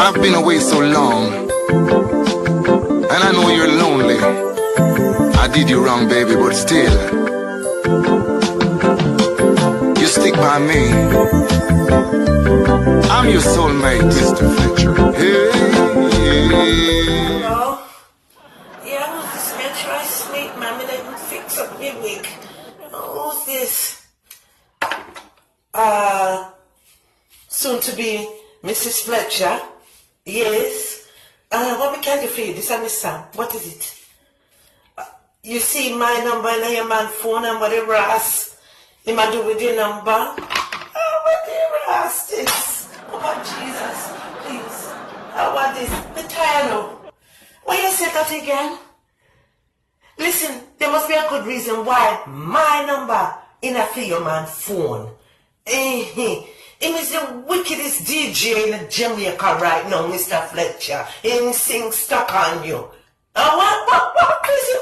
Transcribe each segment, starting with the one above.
I've been away so long, and I know you're lonely. I did you wrong, baby, but still, you stick by me. I'm your soulmate, Mr. Fletcher. Hey. Hello? Yeah, Mrs. Fletcher, I sleep, man. I didn't fix up my wig. Who's this? Soon to be Mrs. Fletcher. Yes. What we can do for you? This is Miss Sam. What is it? You see my number in your man's phone and what the ras? You might do with your number? Oh, what the ras this? Oh, Jesus. Please. What this? The title. Why you say that again? Listen, there must be a good reason why my number in a for your man's phone. Him is the wickedest DJ in Jamaica right now, Mr. Fletcher. Him sing Stuck on You. What crazy?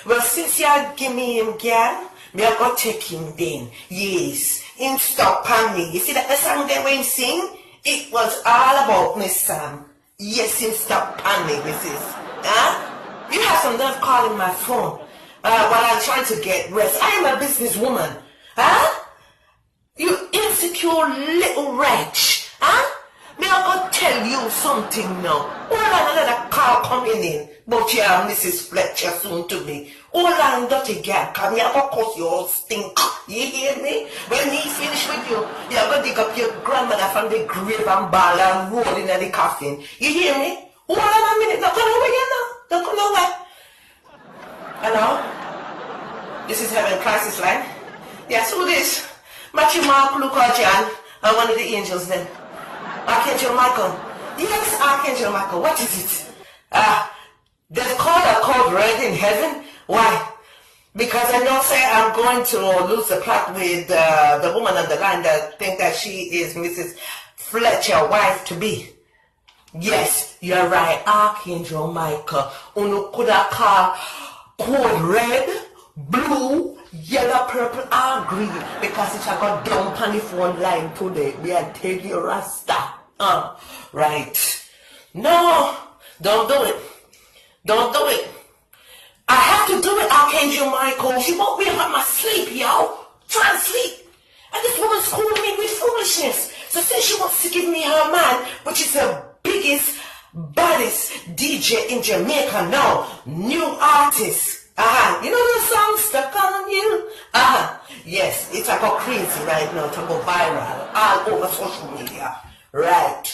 Well, since you give me him, girl, me I go take him then. Yes, him Stuck on Me. You see that the song that when him sing? It was all about Miss Sam. Yes, him Stuck on Me, Mrs. Huh? You have some nerve calling my phone while I'm trying to get rest. I am a businesswoman. Huh? You insecure little wretch, huh? May I go tell you something now? Hold on, another car coming in, but you are Mrs. Fletcher soon to be. Hold on, dirty girl, come here, of course you all stink. You hear me? When he finish with you, you're going to dig up your grandmother from the grave and ball and roll in the coffin. You hear me? Hold on a minute, don't go nowhere now. Don't go nowhere. Hello? This is Heaven Crisis Line. Yes, who this? Matthew Mark, Luke or John, and one of the angels then. Archangel Michael. Yes, Archangel Michael. What is it? There's a code red in heaven. Why? Because I know say I'm going to lose the plot with the woman on the line that think that she is Mrs. Fletcher, wife to be. Yes, you're right, Archangel Michael. Uno could have called code red, blue, yellow, purple, or green, because it I got dump on the phone line today. We are taking your rasta. Right. No, don't do it. Don't do it. I have to do it, Archangel Michael. She woke me up out my sleep, yo. Trying to sleep. And this woman's schooling me with foolishness. So since she wants to give me her man, which is the biggest, baddest DJ in Jamaica now, new artist. You know the song Stuck on You? Yes, it's like go crazy right now to go viral all over social media. Right.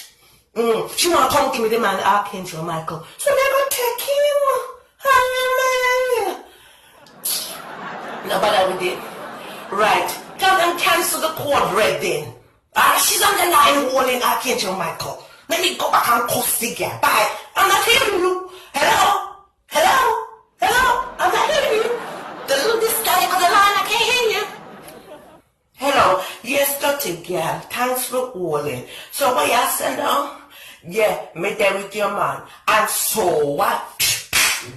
She want to come to me, the man Archangel Michael. So they're going to take him. No, but I did. Right. Tell them cancel the code red then. She's on the line holding Archangel Michael. Let me go back and cuss the girl. Bye. I'm not hearing you. Hello? Hello? Hello? I'm not hearing you. This guy on the line, I can't hear you. Hello? Yes, dirty girl. Thanks for calling. So what you said now? Yeah, me there with your man. And so what?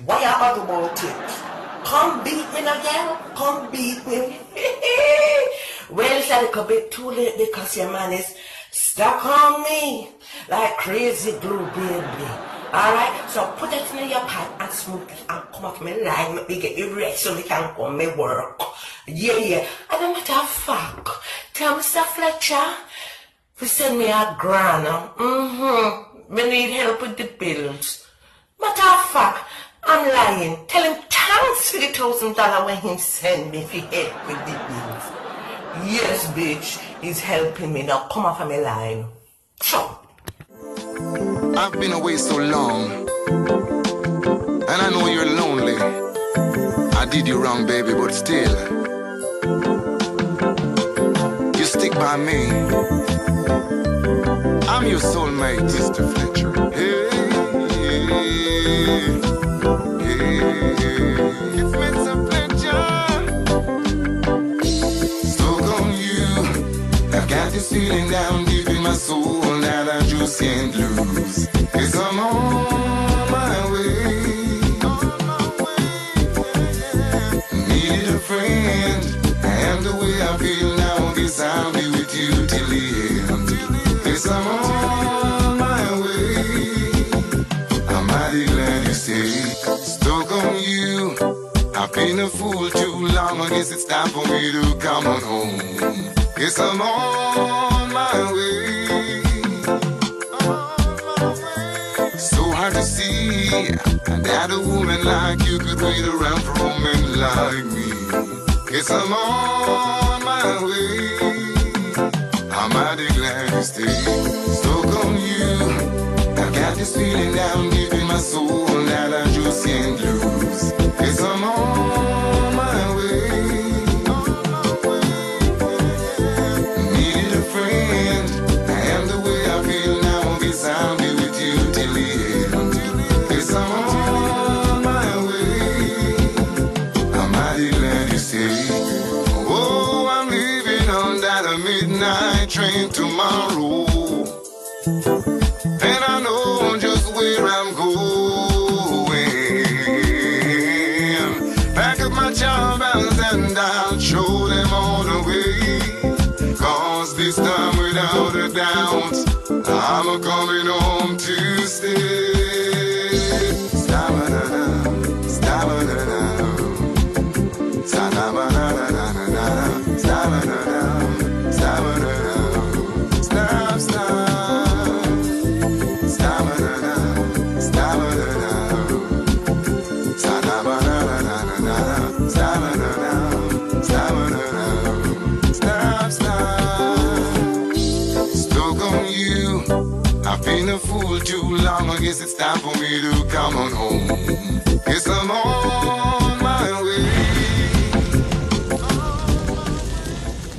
What you about about it? Come beat me now, girl. Come beat me. Well, it's a little bit too late because your man is stuck on me like crazy glue, baby. Alright, so put it in your pipe and smoke it and come off my line. Let me get you ready so we can go me work. Yeah. And a matter of fact, tell Mr. Fletcher to send me a grand. We need help with the bills. Matter of fact, I'm lying. Tell him thanks for the $1,000 when he send me for help with the bills. Yes, bitch, he's helping me now. Come off of my line. Sure. I've been away so long, and I know you're lonely. I did you wrong, baby, but still, you stick by me. I'm your soulmate, Mr. Fletcher. Hey, it's Mr. Fletcher. Stuck on you. I've got this feeling down deep in my soul that I just can't lose. 'Cause I'm on my way. Needed a friend, and the way I feel now, guess I'll be with you till the end. 'Cause I'm on my way. a fool too long, I guess it's time for me to come on home. Guess I'm on my way. So hard to see that a woman like you could wait around for a man like me. Guess I'm on my way. I'm mighty glad you stayed. Stuck on you, I got this feeling down deep in my soul that I just can't lose. Guess I'm on my way. Needed a friend, I am the way I feel now. Guess I'll be with you till the end. Guess I'm on my way. I'm mighty glad you stayed. Oh, I'm leaving on that midnight train tomorrow, and I know just where I'm going. Pack up my charms and I'll show them all the way. 'Cause this time without a doubt, I'm coming home to stay. Sta-ba-da-da, sta-ba-da-da, sta-ba-da-da-da-da-da, sta-ba-da-da, sta-ba-da-da, stop, stop, sta-ba-da-da, sta-ba-da-da, sta-ba-da-da-da-da-da, sta-ba-da-da, sta-ba-da-da, stop, stop. Stuck on you, I've been a fool too long, I guess it's time for me to come on home. Guess I'm on